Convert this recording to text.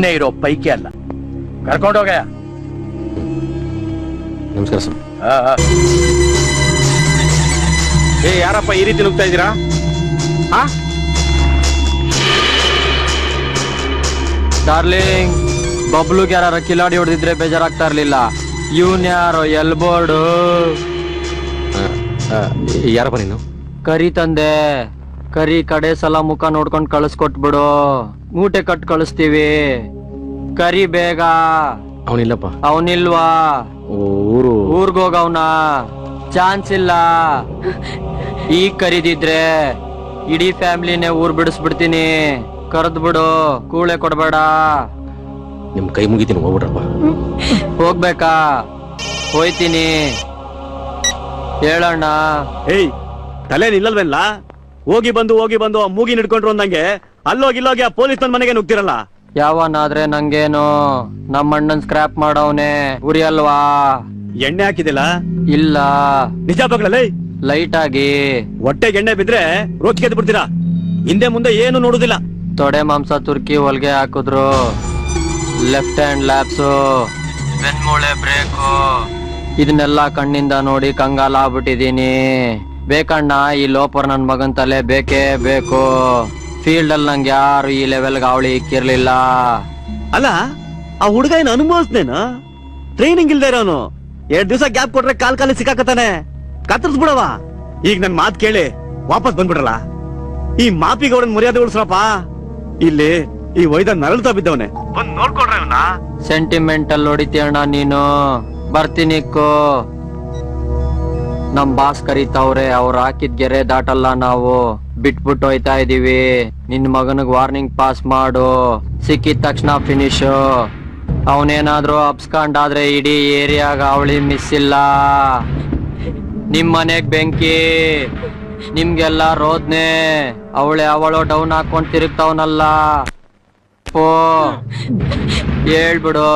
ಸುಮ್ಮನೆ ಇರೋ ಪೈಕಿ ಅಲ್ಲ, ಕರ್ಕೊಂಡೋಗಯ್ಯ. ನಮಸ್ಕಾರ ಸರ್. ಯಾರಪ್ಪ ಈ ರೀತಿ ನುಗ್ತಾ ಇದ್ದೀರಾ? ಡಾರ್ಲಿಂಗ್, ಬಬ್ಲುಗೆ ಯಾರ ಕಿಲಾಡಿ ಹೊಡೆದಿದ್ರೆ ಬೇಜಾರಾಗ್ತಾ ಇರ್ಲಿಲ್ಲ. ಇವನ್ ಯಾರೋ ಎಲ್ಬೋರ್ಡು. ಯಾರಪ್ಪ ನೀನು? ಕರಿ ತಂದೆ, ಕರಿ ಕಡೆ ಸಲ ಮುಖ ನೋಡ್ಕೊಂಡ್ ಕಳಿಸ್ಕೊಟ್ಬಿಡು, ಮೂಟೆ ಕಟ್ ಕಳಿಸ್ತೀವಿ. ಕರಿ ಬೇಗ. ಅವನಿಲ್ಲಪ್ಪ. ಅವನಿಲ್ವಾ? ಊರ್ಗೋಗವ್ನ, ಚಾನ್ಸ್ ಇಲ್ಲ. ಈಗ ಕರೀದಿದ್ರೆ ಇಡೀ ಫ್ಯಾಮಿಲಿನೇ ಊರ್ ಬಿಡಿಸ್ಬಿಡ್ತೀನಿ. ಕರೆದ್ ಬಿಡು, ಕೂಳೆ ಕೊಡ್ಬೇಡ. ನಿಮ್ ಕೈ ಮುಗಿತೀನಿ, ಹೋಗ್ಬಿಡ್ರಪ್ಪ. ಹೋಗ್ಬೇಕಾ? ಹೋಯ್ತೀನಿ, ಹೇಳಣ್ಣ. ಏಯ್, ತಲೆ ನಿಲ್ಲಲ್ವೇನ್ಲ? ಹೋಗಿ ಬಂದು ಆ ಮೂಗಿ ಹಿಡ್ಕೊಂಡ್ರು ಅಂದಂಗೆ ಅಲ್ಲೋಗಿ ಆ ಪೊಲೀಸ್ ನನ್ ಮನೆಗೆ ನುಗ್ತಿರಲ್ಲ. ಯಾವನಾದ್ರೆ ನಂಗೇನು, ನಮ್ಮ ಅಣ್ಣನ್ ಸ್ಕ್ರಾಪ್ ಮಾಡವ್ನೆ. ಉರಿ ಅಲ್ವಾ? ಎಣ್ಣೆ ಹಾಕಿದಿಲ್ಲ? ಇಲ್ಲ. ನಿಜ ಬಗ್ಲಲ್ಲ? ಲೈಟ್ ಆಗಿ. ಹೊಟ್ಟೆಗೆ ಎಣ್ಣೆ ಬಿದ್ರೆ ರೋಚಿಗೆ ಎದ್ದು ಬಿಡ್ತೀರಾ. ಹಿಂದೆ ಮುಂದೆ ಏನು ನೋಡುದಿಲ್ಲ. ತೊಡೆ ಮಾಂಸ ತುರ್ಕಿ ಹೊಲ್ಗೆ ಹಾಕಿದ್ರು. ಲೆಫ್ಟ್ ಹ್ಯಾಂಡ್ ಲ್ಯಾಪ್ಸು, ಬೆನ್ಮೂಳೆ ಬ್ರೇಕು, ಇದನ್ನೆಲ್ಲ ಕಣ್ಣಿಂದ ನೋಡಿ ಕಂಗಾಲ ಆಗ್ಬಿಟ್ಟಿದೀನಿ. ಬೇಕಣ್ಣ, ಈ ಲೋಪರ್ ನನ್ ಮಗನ್ ತಲೆ ಬೇಕೇ ಬೇಕು. ಫೀಲ್ಡ್ ಅಲ್ಲಿ ನಂಗೆ ಯಾರು ಈ ಲೆವೆಲ್ಗೆ ಅವಳಿ ಇಕ್ಕಿರ್ಲಿಲ್ಲ. ಅಲ್ಲ, ಆ ಹುಡುಗ ಏನು ಅನುಭವಿಸ್ನೇನು? ಟ್ರೈನಿಂಗ್ ಇಲ್ದೇ ಇರೋನು 2 ದಿವಸ ಗ್ಯಾಪ್ ಕೊಟ್ರೆ ಕಾಲಿ ಸಿಕ್ಕಾಕತಾನೆ. ಕತ್ತರಿಸ್ಬಿಡವ. ಈಗ ನನ್ ಮಾತ್ ಕೇಳಿ ವಾಪಸ್ ಬಂದ್ಬಿಡ್ರಲ್ಲ. ಈ ಮಾಪಿಗೌಡನ್ ಮರ್ಯಾದೆ ಉಳಿಸ್ರಪ್ಪ. ಇಲ್ಲಿ ಈ ವೈದ ನರಳ್ತಾ ಬಿದ್ದವನೆ, ಬಂದ್ ನೋಡ್ಕೊಡ್ರ ಇವನ್ನ. ಸೆಂಟಿಮೆಂಟಲ್ ಹೊಡಿತೀಯಣ್ಣ ನೀನು. ಬರ್ತೀನಿಕ್ಕೋ. ನಮ್ ಬಾಸ್ ಕರೀತಾವ್ರೆ, ಅವ್ರು ಹಾಕಿದ್ ಗೆರೆ ದಾಟಲ್ಲ ನಾವು. ಬಿಟ್ಬಿಟ್ಟು ಹೋಯ್ತಾ ಇದೀವಿ. ನಿನ್ ಮಗನಿಗೆ ವಾರ್ನಿಂಗ್ ಪಾಸ್ ಮಾಡು, ಸಿಕ್ಕಿದ ತಕ್ಷಣ ಫಿನಿಶ್. ಅವನೇನಾದ್ರೂ ಅಪ್ಸ್ಕಾಂಡ್ ಆದ್ರೆ ಇಡೀ ಏರಿಯಾಗ ಅವಳಿ ಮಿಸ್ ಇಲ್ಲ. ನಿಮ್ ಮನೆಗ್ ಬೆಂಕಿ, ನಿಮ್ಗೆಲ್ಲ ರೋದ್ನೆ. ಅವಳು ಡೌನ್ ಹಾಕೊಂಡ್ ತಿರುಗ್ತಾವನಲ್ಲ. ಓ, ಹೇಳ್ಬಿಡು.